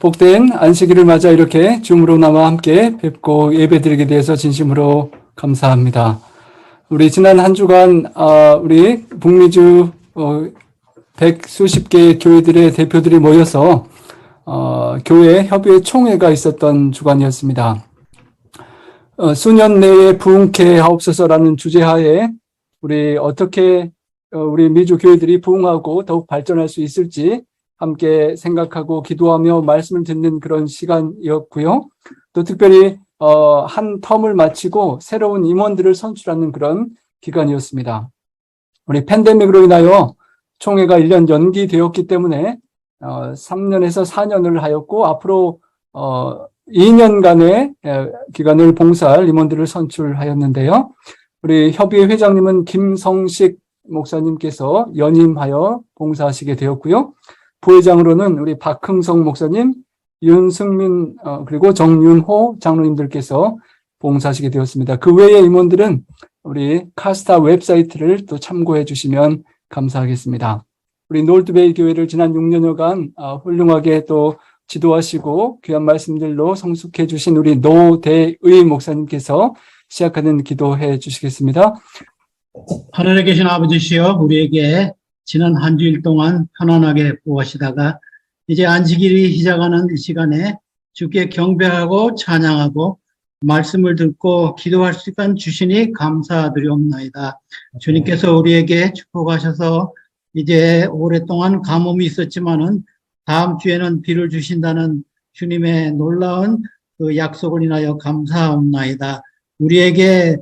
복된 안식일을 맞아 이렇게 줌으로나마 함께 뵙고 예배드리게 돼서 진심으로 감사합니다. 우리 지난 한 주간 우리 북미주 백수십 개의 교회들의 대표들이 모여서 교회 협의회 총회가 있었던 주간이었습니다. 수년 내에 부흥케 하옵소서라는 주제하에 우리 어떻게 우리 미주 교회들이 부흥하고 더욱 발전할 수 있을지 함께 생각하고 기도하며 말씀을 듣는 그런 시간이었고요. 또 특별히 한 텀을 마치고 새로운 임원들을 선출하는 그런 기간이었습니다. 우리 팬데믹으로 인하여 총회가 1년 연기되었기 때문에 3년에서 4년을 하였고 앞으로 2년간의 기간을 봉사할 임원들을 선출하였는데요. 우리 협의회 회장님은 김성식 목사님께서 연임하여 봉사하시게 되었고요. 부회장으로는 우리 박흥성 목사님, 윤승민 그리고 정윤호 장로님들께서 봉사하시게 되었습니다. 그 외의 임원들은 우리 카스타 웹사이트를 또 참고해 주시면 감사하겠습니다. 우리 놀드베이 교회를 지난 6년여간 훌륭하게 또 지도하시고 귀한 말씀들로 성숙해 주신 우리 노대의 목사님께서 시작하는 기도해 주시겠습니다. 하늘에 계신 아버지시여, 우리에게 지난 한 주일 동안 편안하게 보호하시다가 이제 안식일이 시작하는 이 시간에 주께 경배하고 찬양하고 말씀을 듣고 기도할 수 있게 주시니 감사드리옵나이다. 주님께서 우리에게 축복하셔서 이제 오랫동안 가뭄이 있었지만은 다음 주에는 비를 주신다는 주님의 놀라운 그 약속을 인하여 감사옵나이다. 우리에게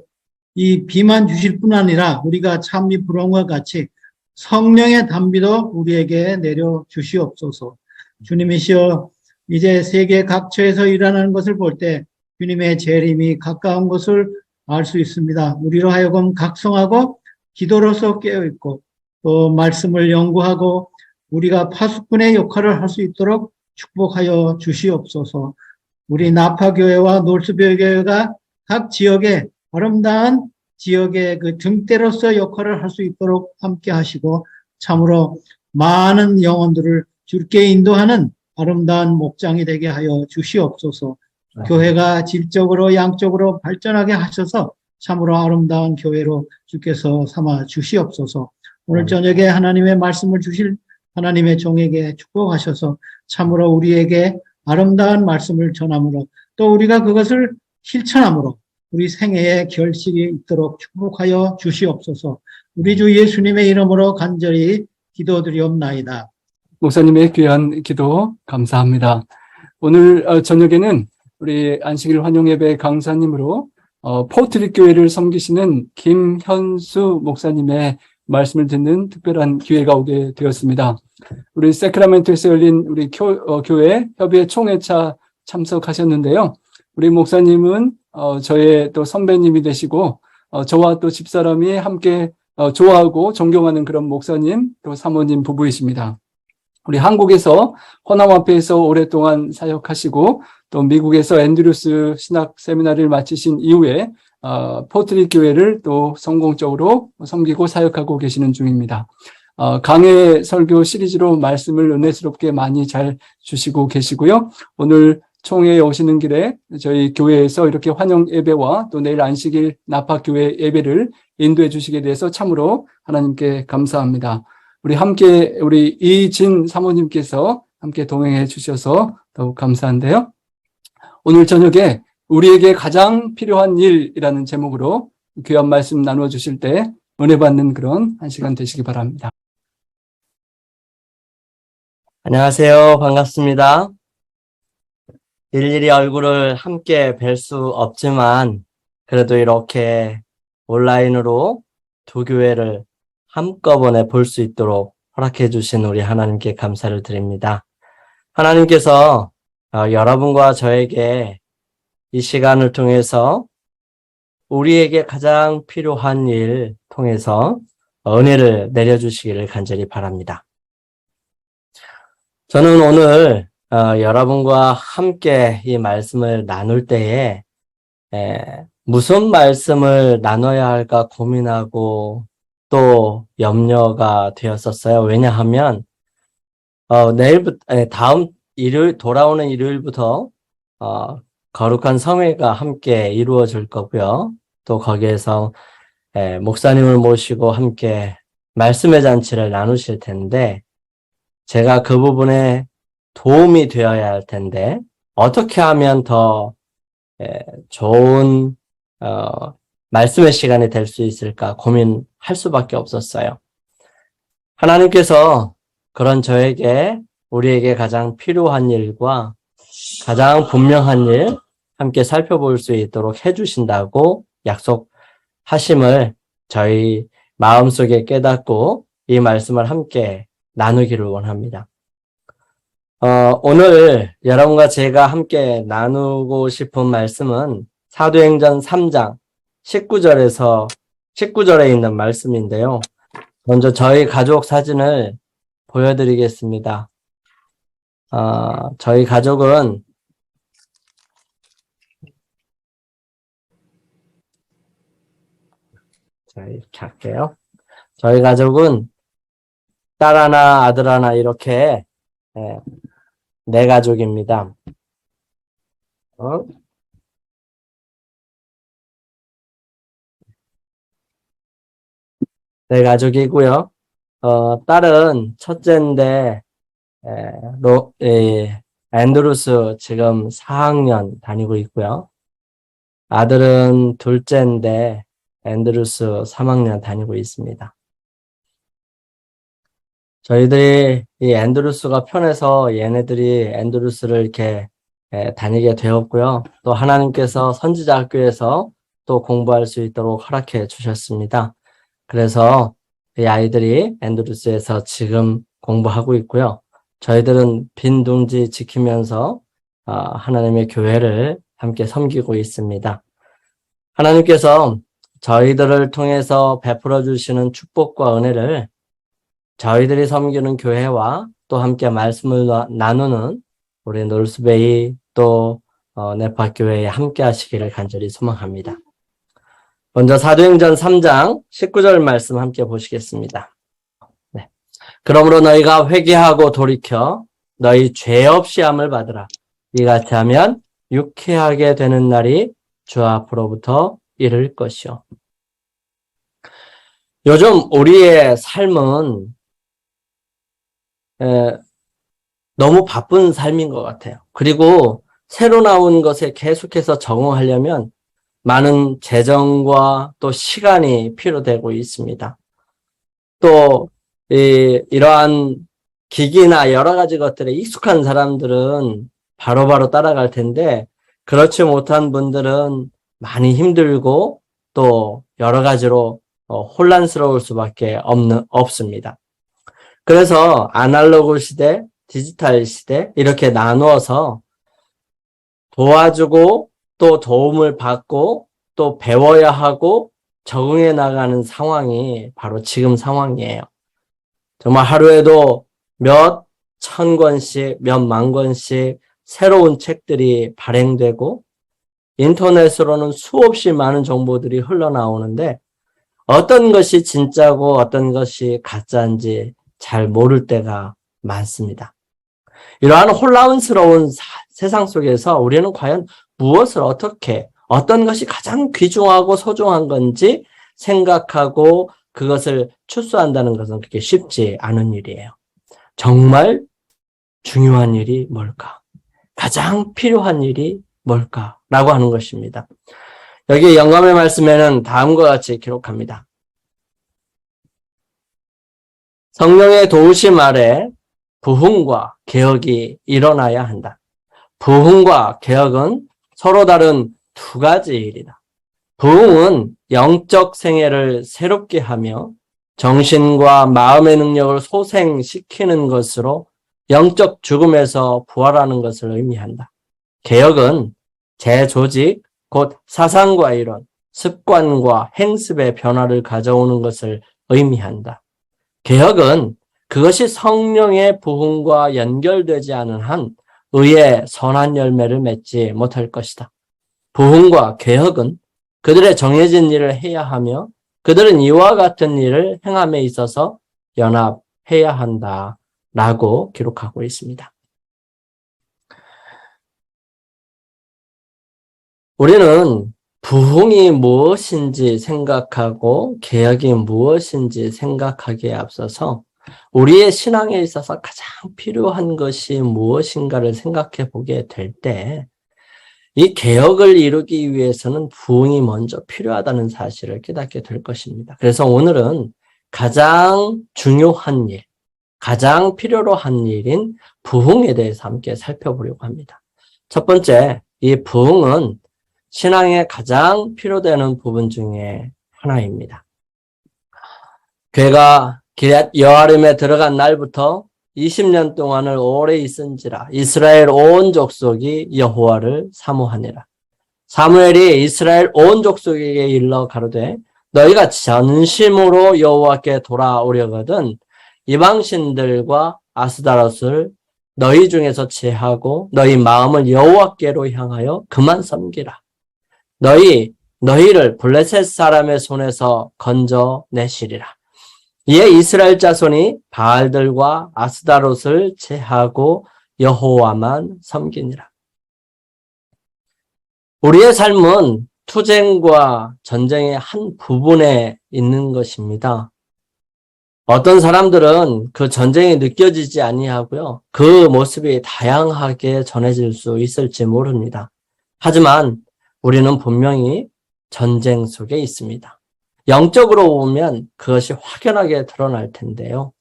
이 비만 주실 뿐 아니라 우리가 참미 불온과 같이 성령의 단비도 우리에게 내려 주시옵소서. 주님이시여, 이제 세계 각처에서 일어나는 것을 볼 때 주님의 재림이 가까운 것을 알 수 있습니다. 우리로 하여금 각성하고 기도로서 깨어있고 또 말씀을 연구하고 우리가 파수꾼의 역할을 할 수 있도록 축복하여 주시옵소서. 우리 나파교회와 놀스베이교회가 각 지역에 아름다운 지역의 그 등대로서 역할을 할 수 있도록 함께 하시고 참으로 많은 영혼들을 주께 인도하는 아름다운 목장이 되게 하여 주시옵소서. 교회가 질적으로 양적으로 발전하게 하셔서 참으로 아름다운 교회로 주께서 삼아 주시옵소서. 오늘 저녁에 하나님의 말씀을 주실 하나님의 종에게 축복하셔서 참으로 우리에게 아름다운 말씀을 전함으로 또 우리가 그것을 실천함으로 우리 생애에 결실이 있도록 축복하여 주시옵소서. 우리 주 예수님의 이름으로 간절히 기도드리옵나이다. 목사님의 귀한 기도 감사합니다. 오늘 저녁에는 우리 안식일 환영예배 강사님으로 포트리 교회를 섬기시는 김현수 목사님의 말씀을 듣는 특별한 기회가 오게 되었습니다. 우리 세크라멘토에서 열린 우리 교회 협의회 총회차 참석하셨는데요. 우리 목사님은 저의 또 선배님이 되시고 저와 또 집사람이 함께 좋아하고 존경하는 그런 목사님 또 사모님 부부이십니다. 우리 한국에서 허남화폐에서 오랫동안 사역하시고 또 미국에서 앤드루스 신학 세미나를 마치신 이후에 포트리 교회를 또 성공적으로 섬기고 사역하고 계시는 중입니다. 강해 설교 시리즈로 말씀을 은혜스럽게 많이 잘 주시고 계시고요. 오늘 총회에 오시는 길에 저희 교회에서 이렇게 환영 예배와 또 내일 안식일 나파교회 예배를 인도해 주시게 돼서 참으로 하나님께 감사합니다. 우리 이진 사모님께서 함께 동행해 주셔서 더욱 감사한데요. 오늘 저녁에 우리에게 가장 필요한 일이라는 제목으로 귀한 말씀 나누어 주실 때 은혜 받는 그런 한 시간 되시기 바랍니다. 안녕하세요. 반갑습니다. 일일이 얼굴을 함께 뵐 수 없지만 그래도 이렇게 온라인으로 두 교회를 한꺼번에 볼 수 있도록 허락해 주신 우리 하나님께 감사를 드립니다. 하나님께서 여러분과 저에게 이 시간을 통해서 우리에게 가장 필요한 일 통해서 은혜를 내려주시기를 간절히 바랍니다. 저는 오늘 여러분과 함께 이 말씀을 나눌 때에 무슨 말씀을 나눠야 할까 고민하고 또 염려가 되었었어요. 왜냐하면 다음 돌아오는 일요일부터, 거룩한 성회가 함께 이루어질 거고요. 또 거기에서 목사님을 모시고 함께 말씀의 잔치를 나누실 텐데, 제가 그 부분에 도움이 되어야 할 텐데, 어떻게 하면 더 좋은 말씀의 시간이 될 수 있을까 고민할 수밖에 없었어요. 하나님께서 그런 저에게, 우리에게 가장 필요한 일과 가장 분명한 일 함께 살펴볼 수 있도록 해주신다고 약속하심을 저희 마음속에 깨닫고 이 말씀을 함께 나누기를 원합니다. 오늘 여러분과 제가 함께 나누고 싶은 말씀은 사도행전 3장 19절에 있는 말씀인데요. 먼저 저희 가족 사진을 보여드리겠습니다. 저희 가족은 자, 이렇게 할게요. 저희 가족은 딸 하나, 아들 하나 이렇게 네 가족입니다. 네 가족이고요. 딸은 첫째인데 앤드루스 지금 4학년 다니고 있고요. 아들은 둘째인데 앤드루스 3학년 다니고 있습니다. 저희들이 이 앤드루스가 편해서 얘네들이 앤드루스를 이렇게 다니게 되었고요. 또 하나님께서 선지자 학교에서 또 공부할 수 있도록 허락해 주셨습니다. 그래서 이 아이들이 앤드루스에서 지금 공부하고 있고요. 저희들은 빈 둥지 지키면서 하나님의 교회를 함께 섬기고 있습니다. 하나님께서 저희들을 통해서 베풀어 주시는 축복과 은혜를 저희들이 섬기는 교회와 또 함께 말씀을 나누는 우리 놀스베이 또 네파교회에 함께 하시기를 간절히 소망합니다. 먼저 사도행전 3장 19절 말씀 함께 보시겠습니다. 네. 그러므로 너희가 회개하고 돌이켜 너희 죄 없이 함을 받으라. 이같이 하면 유쾌하게 되는 날이 주 앞으로부터 이를 것이요. 요즘 우리의 삶은 너무 바쁜 삶인 것 같아요. 그리고 새로 나온 것에 계속해서 적응하려면 많은 재정과 또 시간이 필요되고 있습니다. 또 이러한 기기나 여러 가지 것들에 익숙한 사람들은 바로바로 따라갈 텐데 그렇지 못한 분들은 많이 힘들고 또 여러 가지로 혼란스러울 수밖에 없습니다. 그래서 아날로그 시대, 디지털 시대 이렇게 나누어서 도와주고 또 도움을 받고 또 배워야 하고 적응해 나가는 상황이 바로 지금 상황이에요. 정말 하루에도 몇 천 권씩, 몇 만 권씩 새로운 책들이 발행되고 인터넷으로는 수없이 많은 정보들이 흘러나오는데 어떤 것이 진짜고 어떤 것이 가짜인지 잘 모를 때가 많습니다. 이러한 혼란스러운 세상 속에서 우리는 과연 무엇을 어떤 것이 가장 귀중하고 소중한 건지 생각하고 그것을 추수한다는 것은 그렇게 쉽지 않은 일이에요. 정말 중요한 일이 뭘까? 가장 필요한 일이 뭘까? 라고 하는 것입니다. 여기 영감의 말씀에는 다음과 같이 기록합니다. 성령의 도우심 아래 부흥과 개혁이 일어나야 한다. 부흥과 개혁은 서로 다른 두 가지 일이다. 부흥은 영적 생애를 새롭게 하며 정신과 마음의 능력을 소생시키는 것으로 영적 죽음에서 부활하는 것을 의미한다. 개혁은 재조직, 곧 사상과 이론, 습관과 행습의 변화를 가져오는 것을 의미한다. 개혁은 그것이 성령의 부흥과 연결되지 않은 한 의의 선한 열매를 맺지 못할 것이다. 부흥과 개혁은 그들의 정해진 일을 해야 하며 그들은 이와 같은 일을 행함에 있어서 연합해야 한다라고 기록하고 있습니다. 우리는 부흥이 무엇인지 생각하고 개혁이 무엇인지 생각하기에 앞서서 우리의 신앙에 있어서 가장 필요한 것이 무엇인가를 생각해 보게 될 때 이 개혁을 이루기 위해서는 부흥이 먼저 필요하다는 사실을 깨닫게 될 것입니다. 그래서 오늘은 가장 중요한 일, 가장 필요로 한 일인 부흥에 대해서 함께 살펴보려고 합니다. 첫 번째, 이 부흥은 신앙에 가장 필요되는 부분 중에 하나입니다. 교회가 기럇 여아림에 들어간 날부터 20년 동안을 오래 있은지라 이스라엘 온 족속이 여호와를 사모하니라. 사무엘이 이스라엘 온 족속에게 일러 가로되 너희가 전심으로 여호와께 돌아오려거든 이방신들과 아스다롯을 너희 중에서 제하고 너희 마음을 여호와께로 향하여 그만 섬기라. 너희를 블레셋 사람의 손에서 건져내시리라. 이에 이스라엘 자손이 바알들과 아스다롯을 제하고 여호와만 섬기니라. 우리의 삶은 투쟁과 전쟁의 한 부분에 있는 것입니다. 어떤 사람들은 그 전쟁이 느껴지지 아니하고요. 그 모습이 다양하게 전해질 수 있을지 모릅니다. 하지만 우리는 분명히 전쟁 속에 있습니다. 영적으로 보면 그것이 확연하게 드러날 텐데요.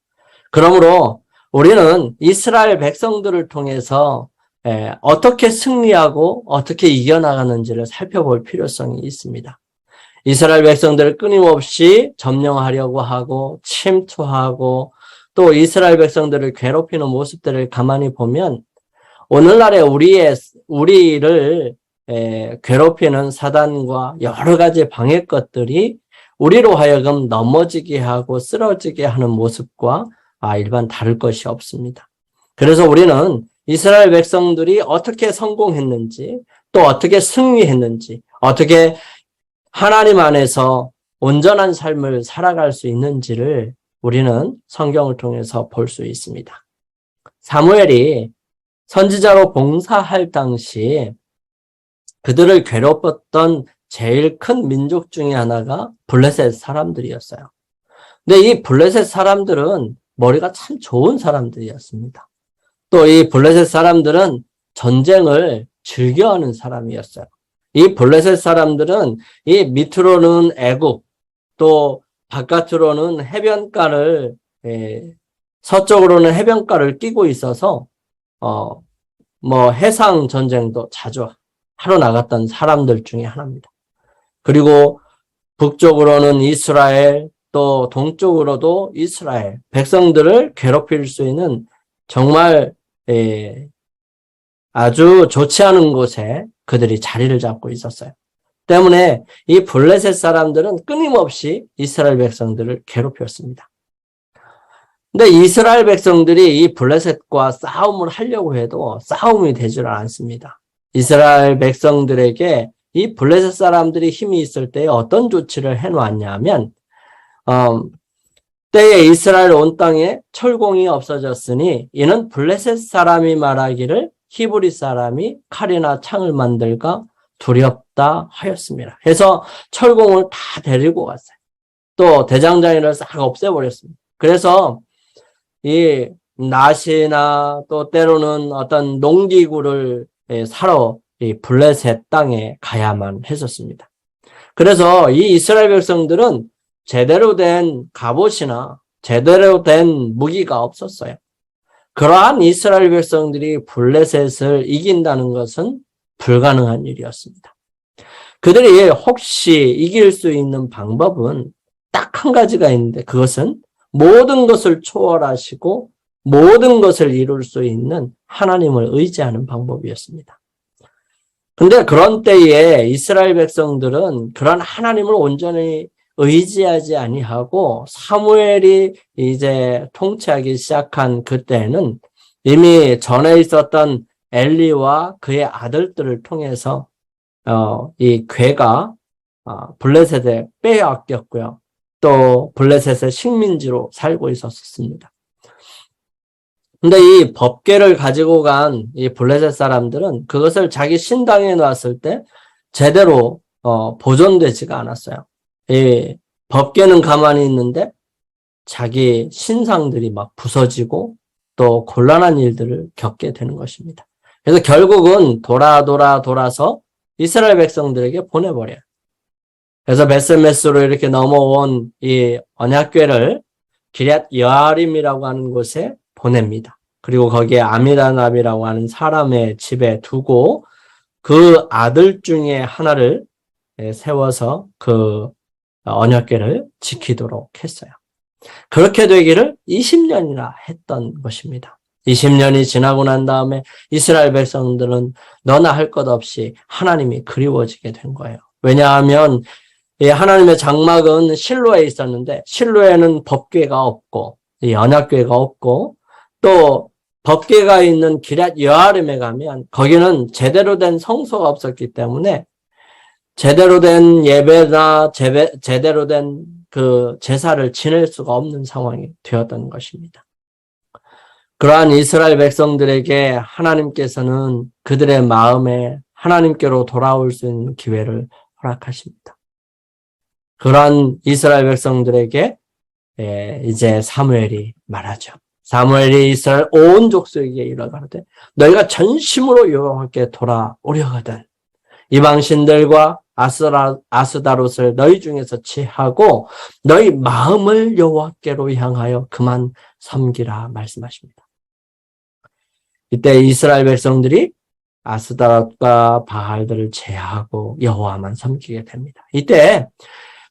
그러므로 우리는 이스라엘 백성들을 통해서 어떻게 승리하고 어떻게 이겨나가는지를 살펴볼 필요성이 있습니다. 이스라엘 백성들을 끊임없이 점령하려고 하고 침투하고 또 이스라엘 백성들을 괴롭히는 모습들을 가만히 보면 오늘날의 우리를 괴롭히는 사단과 여러 가지 방해것들이 우리로 하여금 넘어지게 하고 쓰러지게 하는 모습과 일반 다를 것이 없습니다. 그래서 우리는 이스라엘 백성들이 어떻게 성공했는지 또 어떻게 승리했는지 어떻게 하나님 안에서 온전한 삶을 살아갈 수 있는지를 우리는 성경을 통해서 볼 수 있습니다. 사무엘이 선지자로 봉사할 당시 그들을 괴롭혔던 제일 큰 민족 중에 하나가 블레셋 사람들이었어요. 근데 이 블레셋 사람들은 머리가 참 좋은 사람들이었습니다. 또 이 블레셋 사람들은 전쟁을 즐겨하는 사람이었어요. 이 블레셋 사람들은 이 밑으로는 애국, 또 바깥으로는 해변가를, 서쪽으로는 해변가를 끼고 있어서, 해상 전쟁도 자주 하러 나갔던 사람들 중에 하나입니다. 그리고 북쪽으로는 이스라엘, 또 동쪽으로도 이스라엘, 백성들을 괴롭힐 수 있는 정말 아주 좋지 않은 곳에 그들이 자리를 잡고 있었어요. 때문에 이 블레셋 사람들은 끊임없이 이스라엘 백성들을 괴롭혔습니다. 근데 이스라엘 백성들이 이 블레셋과 싸움을 하려고 해도 싸움이 되질 않습니다. 이스라엘 백성들에게 이 블레셋 사람들이 힘이 있을 때 어떤 조치를 해놓았냐면 때에 이스라엘 온 땅에 철공이 없어졌으니 이는 블레셋 사람이 말하기를 히브리 사람이 칼이나 창을 만들까 두렵다 하였습니다. 해서 철공을 다 데리고 갔어요. 또 대장장이를 싹 없애버렸습니다. 그래서 이 낫이나 또 때로는 어떤 농기구를 사러 이 블레셋 땅에 가야만 했었습니다. 그래서 이 이스라엘 백성들은 제대로 된 갑옷이나 제대로 된 무기가 없었어요. 그러한 이스라엘 백성들이 블레셋을 이긴다는 것은 불가능한 일이었습니다. 그들이 혹시 이길 수 있는 방법은 딱 한 가지가 있는데 그것은 모든 것을 초월하시고 모든 것을 이룰 수 있는 하나님을 의지하는 방법이었습니다. 근데 그런 때에 이스라엘 백성들은 그런 하나님을 온전히 의지하지 아니하고 사무엘이 이제 통치하기 시작한 그때는 이미 전에 있었던 엘리와 그의 아들들을 통해서 이 괴가 블레셋에 빼앗겼고요. 또 블레셋의 식민지로 살고 있었습니다. 근데 이 법궤를 가지고 간 이 블레셋 사람들은 그것을 자기 신당에 놨을 때 제대로 보존되지가 않았어요. 이 법궤는 가만히 있는데 자기 신상들이 막 부서지고 또 곤란한 일들을 겪게 되는 것입니다. 그래서 결국은 돌아서 이스라엘 백성들에게 보내버려요. 그래서 베스메스로 이렇게 넘어온 이 언약궤를 기럇 여아림이라고 하는 곳에 보냅니다. 그리고 거기에 아미다납이라고 하는 사람의 집에 두고 그 아들 중에 하나를 세워서 그 언약궤를 지키도록 했어요. 그렇게 되기를 20년이나 했던 것입니다. 20년이 지나고 난 다음에 이스라엘 백성들은 너나 할 것 없이 하나님이 그리워지게 된 거예요. 왜냐하면 하나님의 장막은 실로에 있었는데 실로에는 법궤가 없고 언약궤가 없고 또 법궤가 있는 기럇 여아림에 가면 거기는 제대로 된 성소가 없었기 때문에 제대로 된 예배나 제대로 된 그 제사를 지낼 수가 없는 상황이 되었던 것입니다. 그러한 이스라엘 백성들에게 하나님께서는 그들의 마음에 하나님께로 돌아올 수 있는 기회를 허락하십니다. 그러한 이스라엘 백성들에게 이제 사무엘이 말하죠. 사무엘이 이스라엘 온 족속에게 이르가로되 너희가 전심으로 여호와께 돌아오려거든 이방신들과 아스다롯을 너희 중에서 취하고 너희 마음을 여호와께로 향하여 그만 섬기라 말씀하십니다. 이때 이스라엘 백성들이 아스다롯과 바알들을 제하고 여호와만 섬기게 됩니다. 이때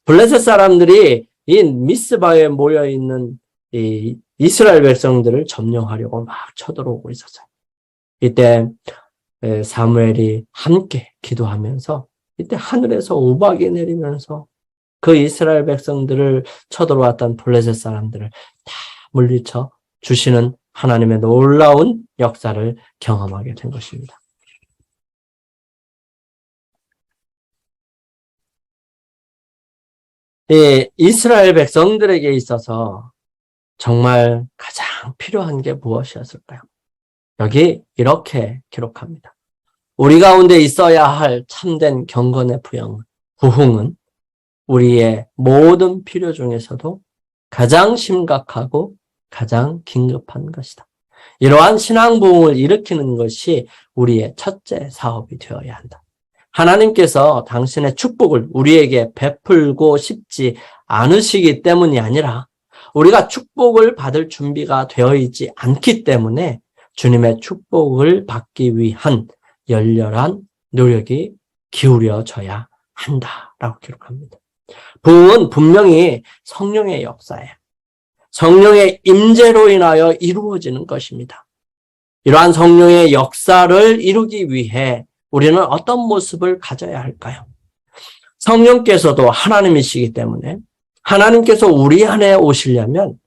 블레셋 사람들이 이 미스바에 모여 있는 이 이스라엘 백성들을 점령하려고 막 쳐들어오고 있었어요. 이때 사무엘이 함께 기도하면서 이때 하늘에서 우박이 내리면서 그 이스라엘 백성들을 쳐들어왔던 블레셋 사람들을 다 물리쳐 주시는 하나님의 놀라운 역사를 경험하게 된 것입니다. 이스라엘 백성들에게 있어서 정말 가장 필요한 게 무엇이었을까요? 여기 이렇게 기록합니다. 우리 가운데 있어야 할 참된 경건의 부흥은 우리의 모든 필요 중에서도 가장 심각하고 가장 긴급한 것이다. 이러한 신앙 부흥을 일으키는 것이 우리의 첫째 사업이 되어야 한다. 하나님께서 당신의 축복을 우리에게 베풀고 싶지 않으시기 때문이 아니라 우리가 축복을 받을 준비가 되어 있지 않기 때문에 주님의 축복을 받기 위한 열렬한 노력이 기울여져야 한다라고 기록합니다. 부흥은 분명히 성령의 역사예요. 성령의 임재로 인하여 이루어지는 것입니다. 이러한 성령의 역사를 이루기 위해 우리는 어떤 모습을 가져야 할까요? 성령께서도 하나님이시기 때문에 하나님께서 우리 안에 오시려면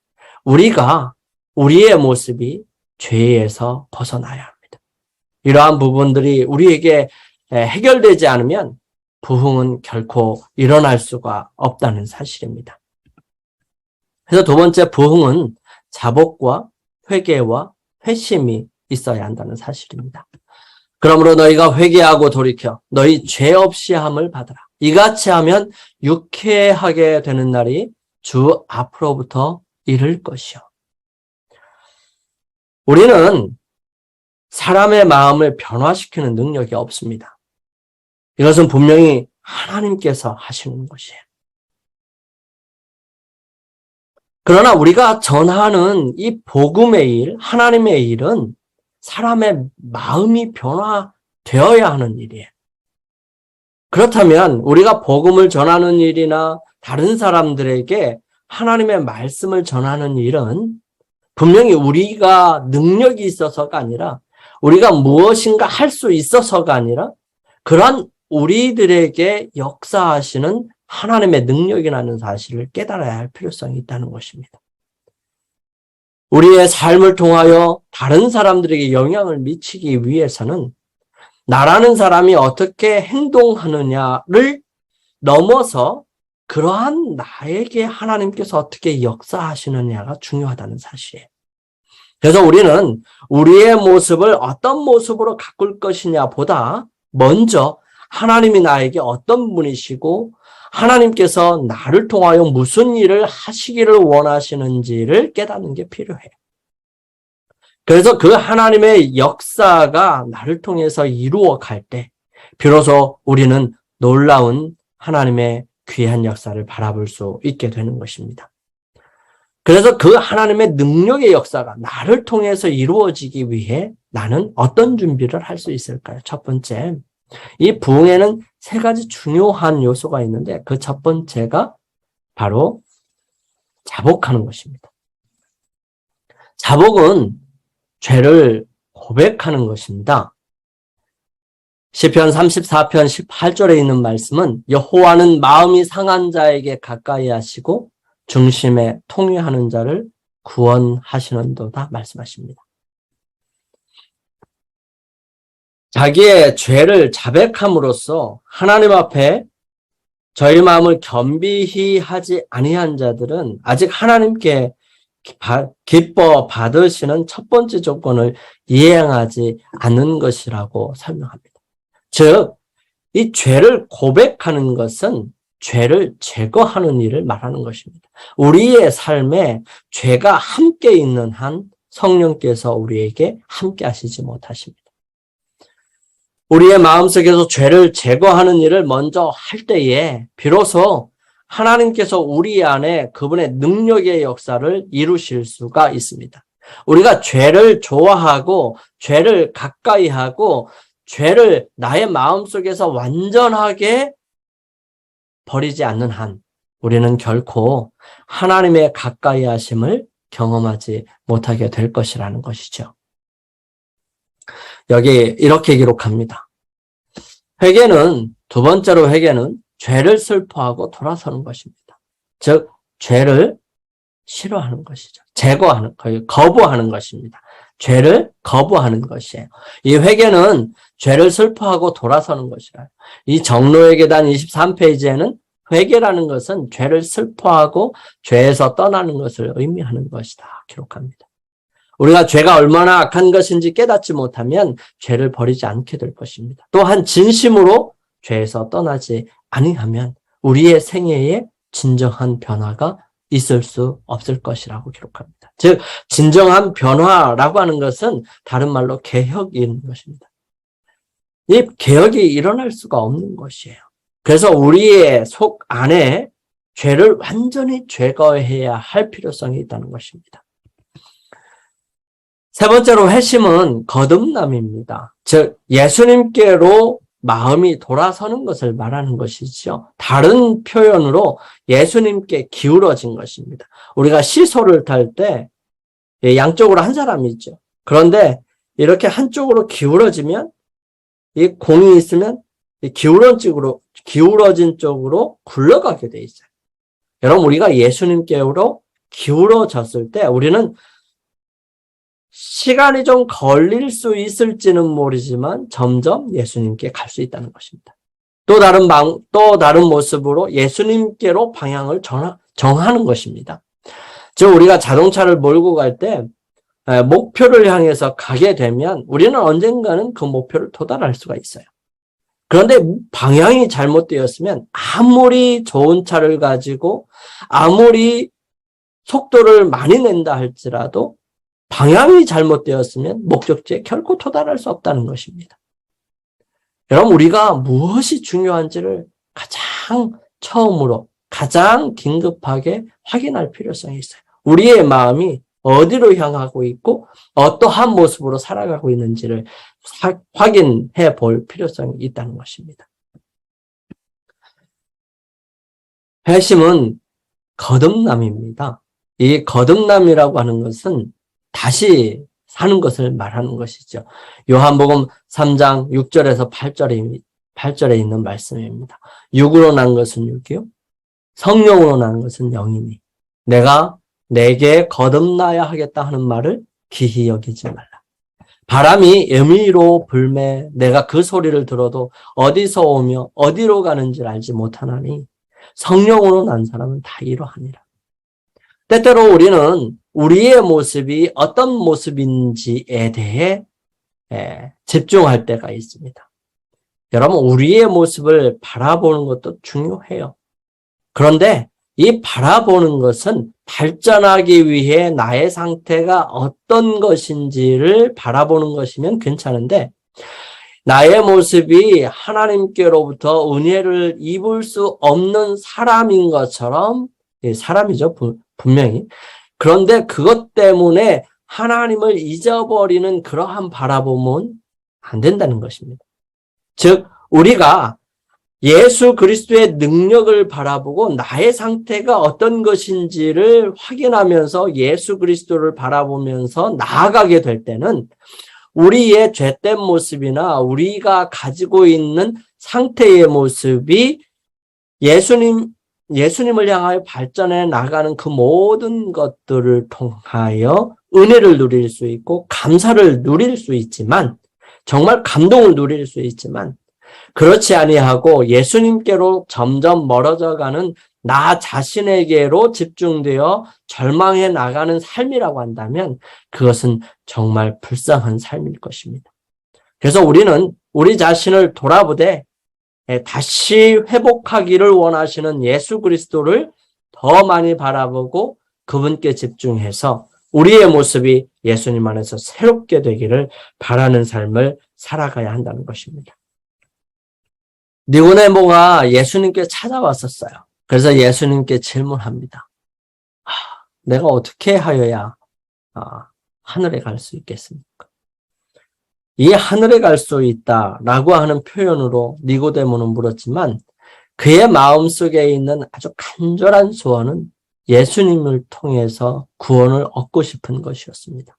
우리의 모습이 죄에서 벗어나야 합니다. 이러한 부분들이 우리에게 해결되지 않으면 부흥은 결코 일어날 수가 없다는 사실입니다. 그래서 두 번째 부흥은 자복과 회개와 회심이 있어야 한다는 사실입니다. 그러므로 너희가 회개하고 돌이켜 너희 죄 없이 함을 받으라. 이같이 하면 유쾌하게 되는 날이 주 앞으로부터 이를 것이요. 우리는 사람의 마음을 변화시키는 능력이 없습니다. 이것은 분명히 하나님께서 하시는 것이에요. 그러나 우리가 전하는 이 복음의 일, 하나님의 일은 사람의 마음이 변화되어야 하는 일이에요. 그렇다면 우리가 복음을 전하는 일이나 다른 사람들에게 하나님의 말씀을 전하는 일은 분명히 우리가 능력이 있어서가 아니라 우리가 무엇인가 할 수 있어서가 아니라 그러한 우리들에게 역사하시는 하나님의 능력이라는 사실을 깨달아야 할 필요성이 있다는 것입니다. 우리의 삶을 통하여 다른 사람들에게 영향을 미치기 위해서는 나라는 사람이 어떻게 행동하느냐를 넘어서 그러한 나에게 하나님께서 어떻게 역사하시느냐가 중요하다는 사실이에요. 그래서 우리는 우리의 모습을 어떤 모습으로 가꿀 것이냐 보다 먼저 하나님이 나에게 어떤 분이시고 하나님께서 나를 통하여 무슨 일을 하시기를 원하시는지를 깨닫는 게 필요해요. 그래서 그 하나님의 역사가 나를 통해서 이루어 갈 때 비로소 우리는 놀라운 하나님의 귀한 역사를 바라볼 수 있게 되는 것입니다. 그래서 그 하나님의 능력의 역사가 나를 통해서 이루어지기 위해 나는 어떤 준비를 할 수 있을까요? 첫 번째, 이 부흥에는 세 가지 중요한 요소가 있는데 그 첫 번째가 바로 자복하는 것입니다. 자복은 죄를 고백하는 것입니다. 시편 34편 18절에 있는 말씀은 여호와는 마음이 상한 자에게 가까이 하시고 중심에 통회하는 자를 구원하시는도다 말씀하십니다. 자기의 죄를 자백함으로써 하나님 앞에 저희 마음을 겸비히 하지 아니한 자들은 아직 하나님께 기뻐 받으시는 첫 번째 조건을 이행하지 않는 것이라고 설명합니다. 즉, 이 죄를 고백하는 것은 죄를 제거하는 일을 말하는 것입니다. 우리의 삶에 죄가 함께 있는 한 성령께서 우리에게 함께 하시지 못하십니다. 우리의 마음속에서 죄를 제거하는 일을 먼저 할 때에 비로소 하나님께서 우리 안에 그분의 능력의 역사를 이루실 수가 있습니다. 우리가 죄를 좋아하고 죄를 가까이 하고 죄를 나의 마음속에서 완전하게 버리지 않는 한 우리는 결코 하나님의 가까이 하심을 경험하지 못하게 될 것이라는 것이죠. 여기 이렇게 기록합니다. 회개는, 두 번째로 회개는 죄를 슬퍼하고 돌아서는 것입니다. 즉, 죄를 싫어하는 것이죠. 제거하는, 거부하는 것입니다. 죄를 거부하는 것이에요. 이 회개는 죄를 슬퍼하고 돌아서는 것이라요. 이 정로의 계단 23페이지에는 회개라는 것은 죄를 슬퍼하고 죄에서 떠나는 것을 의미하는 것이다 기록합니다. 우리가 죄가 얼마나 악한 것인지 깨닫지 못하면 죄를 버리지 않게 될 것입니다. 또한 진심으로 죄에서 떠나지 아니하면 우리의 생애에 진정한 변화가 있을 수 없을 것이라고 기록합니다. 즉, 진정한 변화라고 하는 것은 다른 말로 개혁인 것입니다. 이 개혁이 일어날 수가 없는 것이에요. 그래서 우리의 속 안에 죄를 완전히 제거해야 할 필요성이 있다는 것입니다. 세 번째로 회심은 거듭남입니다. 즉, 예수님께로 마음이 돌아서는 것을 말하는 것이죠. 다른 표현으로 예수님께 기울어진 것입니다. 우리가 시소를 탈 때 양쪽으로 한 사람이 있죠. 그런데 이렇게 한쪽으로 기울어지면 이 공이 있으면 기울어진 쪽으로 굴러가게 돼 있어요. 여러분, 우리가 예수님께로 기울어졌을 때 우리는 시간이 좀 걸릴 수 있을지는 모르지만 점점 예수님께 갈 수 있다는 것입니다. 또 다른 모습으로 예수님께로 방향을 정하는 것입니다. 즉, 우리가 자동차를 몰고 갈 때 목표를 향해서 가게 되면 우리는 언젠가는 그 목표를 도달할 수가 있어요. 그런데 방향이 잘못되었으면 아무리 좋은 차를 가지고 아무리 속도를 많이 낸다 할지라도 방향이 잘못되었으면 목적지에 결코 도달할 수 없다는 것입니다. 여러분, 우리가 무엇이 중요한지를 가장 처음으로 가장 긴급하게 확인할 필요성이 있어요. 우리의 마음이 어디로 향하고 있고 어떠한 모습으로 살아가고 있는지를 확인해 볼 필요성이 있다는 것입니다. 회심은 거듭남입니다. 이 거듭남이라고 하는 것은 다시 사는 것을 말하는 것이죠. 요한복음 3장 6절에서 8절에 있는 말씀입니다. 육으로 난 것은 육이요, 성령으로 난 것은 영이니 내가 내게 거듭나야 하겠다 하는 말을 기히 여기지 말라. 바람이 임의로 불매 내가 그 소리를 들어도 어디서 오며 어디로 가는지를 알지 못하나니 성령으로 난 사람은 다 이러하니라. 때때로 우리는 우리의 모습이 어떤 모습인지에 대해 집중할 때가 있습니다. 여러분, 우리의 모습을 바라보는 것도 중요해요. 그런데 이 바라보는 것은 발전하기 위해 나의 상태가 어떤 것인지를 바라보는 것이면 괜찮은데, 나의 모습이 하나님께로부터 은혜를 입을 수 없는 사람인 것처럼, 사람이죠, 분명히. 그런데 그것 때문에 하나님을 잊어버리는 그러한 바라보면 안 된다는 것입니다. 즉, 우리가 예수 그리스도의 능력을 바라보고 나의 상태가 어떤 것인지를 확인하면서 예수 그리스도를 바라보면서 나아가게 될 때는 우리의 죄된 모습이나 우리가 가지고 있는 상태의 모습이 예수님을 향하여 발전해 나가는 그 모든 것들을 통하여 은혜를 누릴 수 있고 감사를 누릴 수 있지만, 정말 감동을 누릴 수 있지만, 그렇지 아니하고 예수님께로 점점 멀어져가는 나 자신에게로 집중되어 절망해 나가는 삶이라고 한다면 그것은 정말 불쌍한 삶일 것입니다. 그래서 우리는 우리 자신을 돌아보되 다시 회복하기를 원하시는 예수 그리스도를 더 많이 바라보고 그분께 집중해서 우리의 모습이 예수님 안에서 새롭게 되기를 바라는 삶을 살아가야 한다는 것입니다. 니고데모가 예수님께 찾아왔었어요. 그래서 예수님께 질문합니다. 내가 어떻게 하여야 하늘에 갈 수 있겠습니까? 이 하늘에 갈 수 있다라고 하는 표현으로 니고데모는 물었지만 그의 마음속에 있는 아주 간절한 소원은 예수님을 통해서 구원을 얻고 싶은 것이었습니다.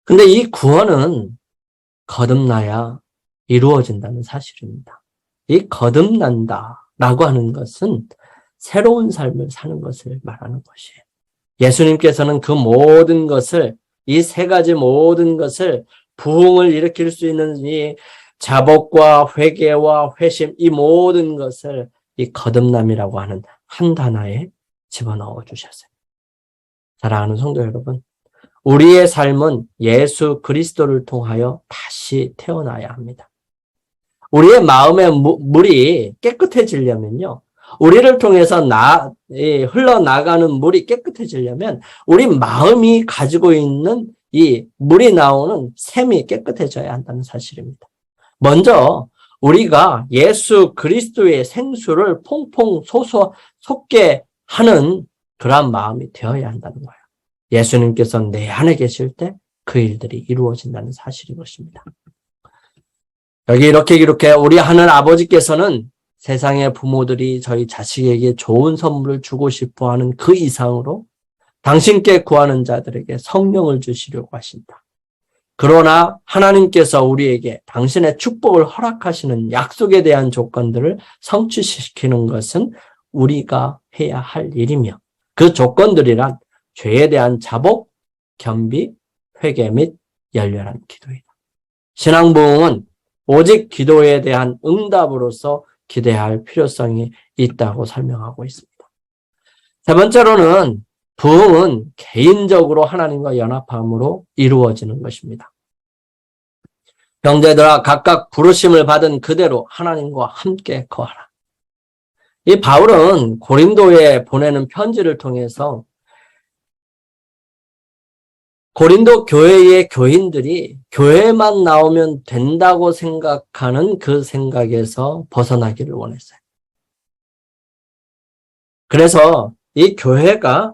근데 이 구원은 거듭나야 이루어진다는 사실입니다. 이 거듭난다라고 하는 것은 새로운 삶을 사는 것을 말하는 것이에요. 예수님께서는 그 모든 것을, 이 세 가지 모든 것을, 부흥을 일으킬 수 있는 이 자복과 회개와 회심, 이 모든 것을 이 거듭남이라고 하는 한 단어에 집어넣어 주셨어요. 사랑하는 성도 여러분, 우리의 삶은 예수 그리스도를 통하여 다시 태어나야 합니다. 우리의 마음의 물이 깨끗해지려면요, 우리를 통해서 흘러나가는 물이 깨끗해지려면 우리 마음이 가지고 있는 이 물이 나오는 샘이 깨끗해져야 한다는 사실입니다. 먼저 우리가 예수 그리스도의 생수를 퐁퐁 솟게 하는 그러한 마음이 되어야 한다는 거예요. 예수님께서 내 안에 계실 때 그 일들이 이루어진다는 사실인 것입니다. 여기 이렇게 우리 하늘 아버지께서는 세상의 부모들이 저희 자식에게 좋은 선물을 주고 싶어 하는 그 이상으로 당신께 구하는 자들에게 성령을 주시려고 하신다. 그러나 하나님께서 우리에게 당신의 축복을 허락하시는 약속에 대한 조건들을 성취시키는 것은 우리가 해야 할 일이며, 그 조건들이란 죄에 대한 자복, 겸비, 회개 및 열렬한 기도이다. 신앙 부흥은 오직 기도에 대한 응답으로서 기대해야 할 필요성이 있다고 설명하고 있습니다. 세 번째로는 부흥은 개인적으로 하나님과 연합함으로 이루어지는 것입니다. 형제들아, 각각 부르심을 받은 그대로 하나님과 함께 거하라. 이 바울은 고린도에 보내는 편지를 통해서 고린도 교회의 교인들이 교회만 나오면 된다고 생각하는 그 생각에서 벗어나기를 원했어요. 그래서 이 교회가,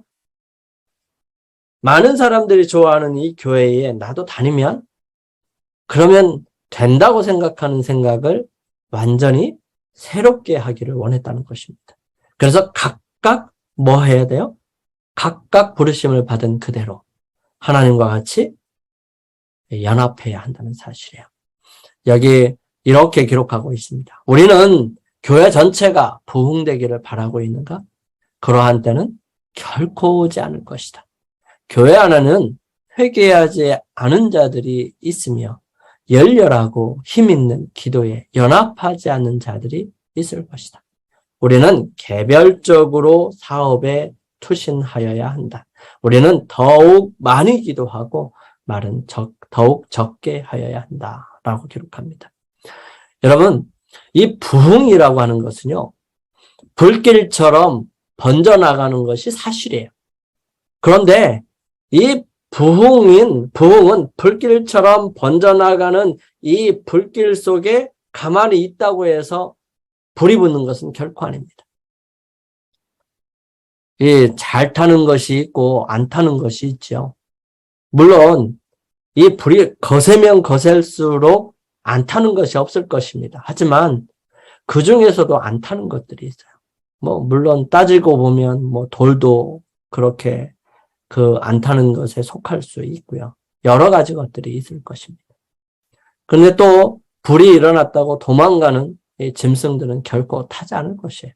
많은 사람들이 좋아하는 이 교회에 나도 다니면 그러면 된다고 생각하는 생각을 완전히 새롭게 하기를 원했다는 것입니다. 그래서 각각 뭐 해야 돼요? 각각 부르심을 받은 그대로 하나님과 같이 연합해야 한다는 사실이에요. 여기 이렇게 기록하고 있습니다. 우리는 교회 전체가 부흥되기를 바라고 있는가? 그러한 때는 결코 오지 않을 것이다. 교회 안에는 회개하지 않은 자들이 있으며 열렬하고 힘있는 기도에 연합하지 않는 자들이 있을 것이다. 우리는 개별적으로 사업에 투신하여야 한다. 우리는 더욱 많이 기도하고 말은 더욱 적게 하여야 한다라고 기록합니다. 여러분, 이 부흥이라고 하는 것은요, 불길처럼 번져나가는 것이 사실이에요. 그런데 이 부흥은 불길처럼 번져나가는 이 불길 속에 가만히 있다고 해서 불이 붙는 것은 결코 아닙니다. 잘 타는 것이 있고 안 타는 것이 있죠. 물론 이 불이 거세면 거셀수록 안 타는 것이 없을 것입니다. 하지만 그 중에서도 안 타는 것들이 있어요. 물론 따지고 보면 돌도 그렇게 안 타는 것에 속할 수 있고요. 여러 가지 것들이 있을 것입니다. 그런데 또 불이 일어났다고 도망가는 이 짐승들은 결코 타지 않을 것이에요.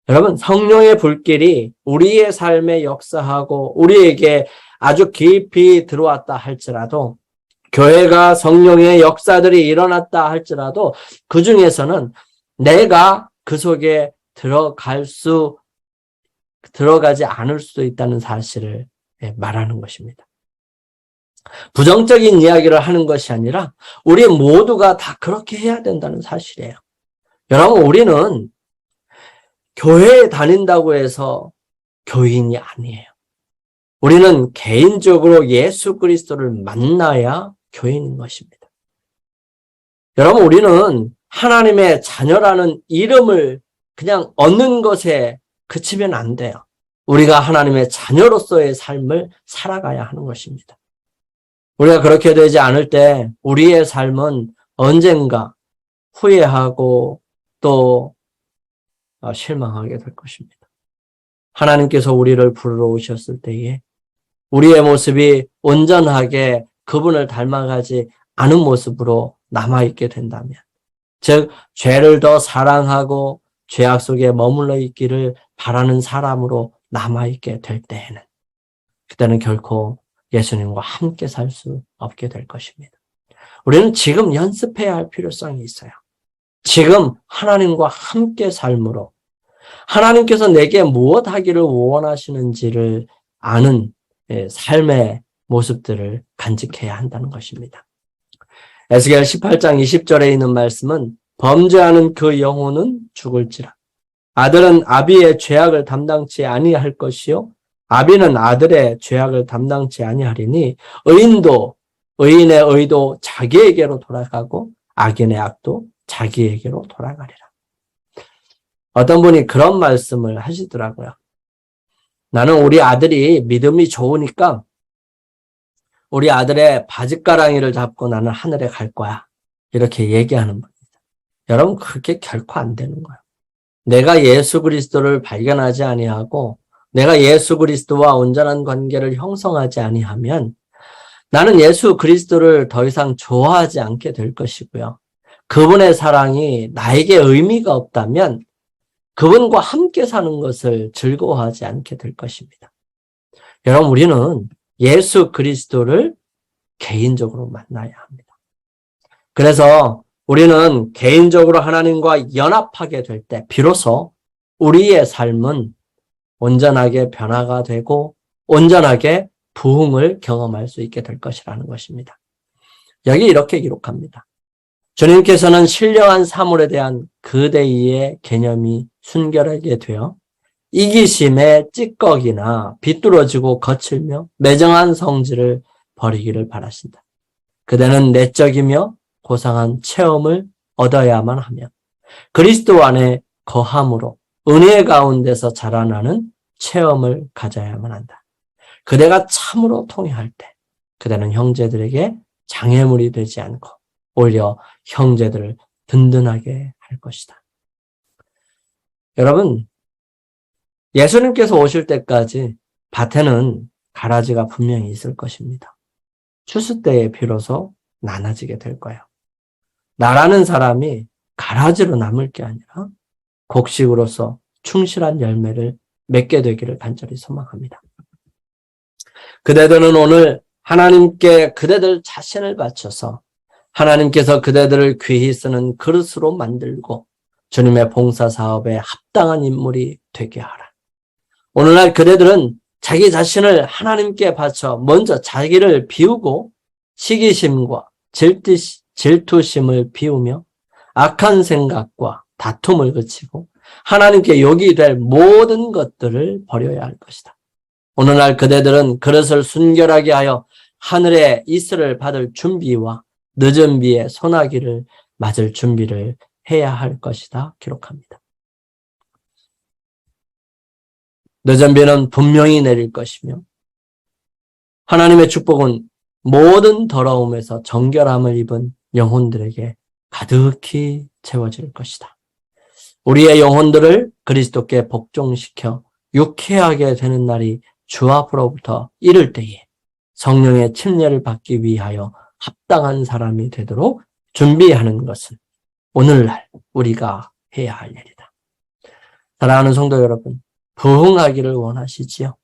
여러분, 성령의 불길이 우리의 삶에 역사하고 우리에게 아주 깊이 들어왔다 할지라도, 교회가 성령의 역사들이 일어났다 할지라도 그 중에서는 내가 그 속에 들어가지 않을 수도 있다는 사실을 말하는 것입니다. 부정적인 이야기를 하는 것이 아니라 우리 모두가 다 그렇게 해야 된다는 사실이에요. 여러분, 우리는 교회에 다닌다고 해서 교인이 아니에요. 우리는 개인적으로 예수 그리스도를 만나야 교인인 것입니다. 여러분, 우리는 하나님의 자녀라는 이름을 그냥 얻는 것에 그치면 안 돼요. 우리가 하나님의 자녀로서의 삶을 살아가야 하는 것입니다. 우리가 그렇게 되지 않을 때 우리의 삶은 언젠가 후회하고 또 실망하게 될 것입니다. 하나님께서 우리를 부르러 오셨을 때에 우리의 모습이 온전하게 그분을 닮아가지 않은 모습으로 남아있게 된다면, 즉 죄를 더 사랑하고 죄악 속에 머물러 있기를 바라는 사람으로 남아있게 될 때에는, 그때는 결코 예수님과 함께 살 수 없게 될 것입니다. 우리는 지금 연습해야 할 필요성이 있어요. 지금 하나님과 함께 삶으로 하나님께서 내게 무엇 하기를 원하시는지를 아는 삶의 모습들을 간직해야 한다는 것입니다. 에스겔 18장 20절에 있는 말씀은 범죄하는 그 영혼은 죽을지라. 아들은 아비의 죄악을 담당치 아니할 것이요 아비는 아들의 죄악을 담당치 아니하리니 의인의 의도 자기에게로 돌아가고 악인의 악도 자기에게로 돌아가리라. 어떤 분이 그런 말씀을 하시더라고요. 나는 우리 아들이 믿음이 좋으니까 우리 아들의 바짓가랑이를 잡고 나는 하늘에 갈 거야. 이렇게 얘기하는 겁니다. 여러분, 그렇게 결코 안 되는 거예요. 내가 예수 그리스도를 발견하지 아니하고 내가 예수 그리스도와 온전한 관계를 형성하지 아니하면 나는 예수 그리스도를 더 이상 좋아하지 않게 될 것이고요. 그분의 사랑이 나에게 의미가 없다면 그분과 함께 사는 것을 즐거워하지 않게 될 것입니다. 여러분, 우리는 예수 그리스도를 개인적으로 만나야 합니다. 그래서 우리는 개인적으로 하나님과 연합하게 될 때 비로소 우리의 삶은 온전하게 변화가 되고 온전하게 부흥을 경험할 수 있게 될 것이라는 것입니다. 여기 이렇게 기록합니다. 주님께서는 신령한 사물에 대한 그대의 개념이 순결하게 되어 이기심의 찌꺼기나 비뚤어지고 거칠며 매정한 성질을 버리기를 바라신다. 그대는 내적이며 고상한 체험을 얻어야만 하며 그리스도 안에 거함으로 은혜 가운데서 자라나는 체험을 가져야만 한다. 그대가 참으로 통회할 때 그대는 형제들에게 장애물이 되지 않고 오히려 형제들을 든든하게 할 것이다. 여러분, 예수님께서 오실 때까지 밭에는 가라지가 분명히 있을 것입니다. 추수 때에 비로소 나눠지게 될 거예요. 나라는 사람이 가라지로 남을 게 아니라 곡식으로서 충실한 열매를 맺게 되기를 간절히 소망합니다. 그대들은 오늘 하나님께 그대들 자신을 바쳐서 하나님께서 그대들을 귀히 쓰는 그릇으로 만들고 주님의 봉사 사업에 합당한 인물이 되게 하라. 오늘날 그대들은 자기 자신을 하나님께 바쳐 먼저 자기를 비우고 시기심과 질투심을 비우며 악한 생각과 다툼을 그치고 하나님께 욕이 될 모든 것들을 버려야 할 것이다. 오늘날 그대들은 그릇을 순결하게 하여 하늘의 이슬을 받을 준비와 늦은 비에 소나기를 맞을 준비를 해야 할 것이다 기록합니다. 늦은 비는 분명히 내릴 것이며 하나님의 축복은 모든 더러움에서 정결함을 입은 영혼들에게 가득히 채워질 것이다. 우리의 영혼들을 그리스도께 복종시켜 유쾌하게 되는 날이 주 앞으로부터 이를 때에 성령의 침례를 받기 위하여 합당한 사람이 되도록 준비하는 것은 오늘날 우리가 해야 할 일이다. 사랑하는 성도 여러분, 부흥하기를 원하시지요?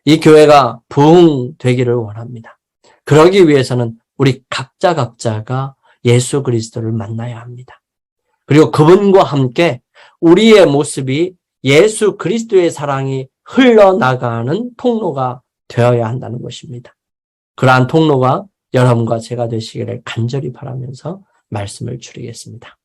이 교회가 부흥되기를 원합니다. 그러기 위해서는 우리 각자가 예수 그리스도를 만나야 합니다. 그리고 그분과 함께 우리의 모습이 예수 그리스도의 사랑이 흘러나가는 통로가 되어야 한다는 것입니다. 그러한 통로가 여러분과 제가 되시기를 간절히 바라면서 말씀을 줄이겠습니다.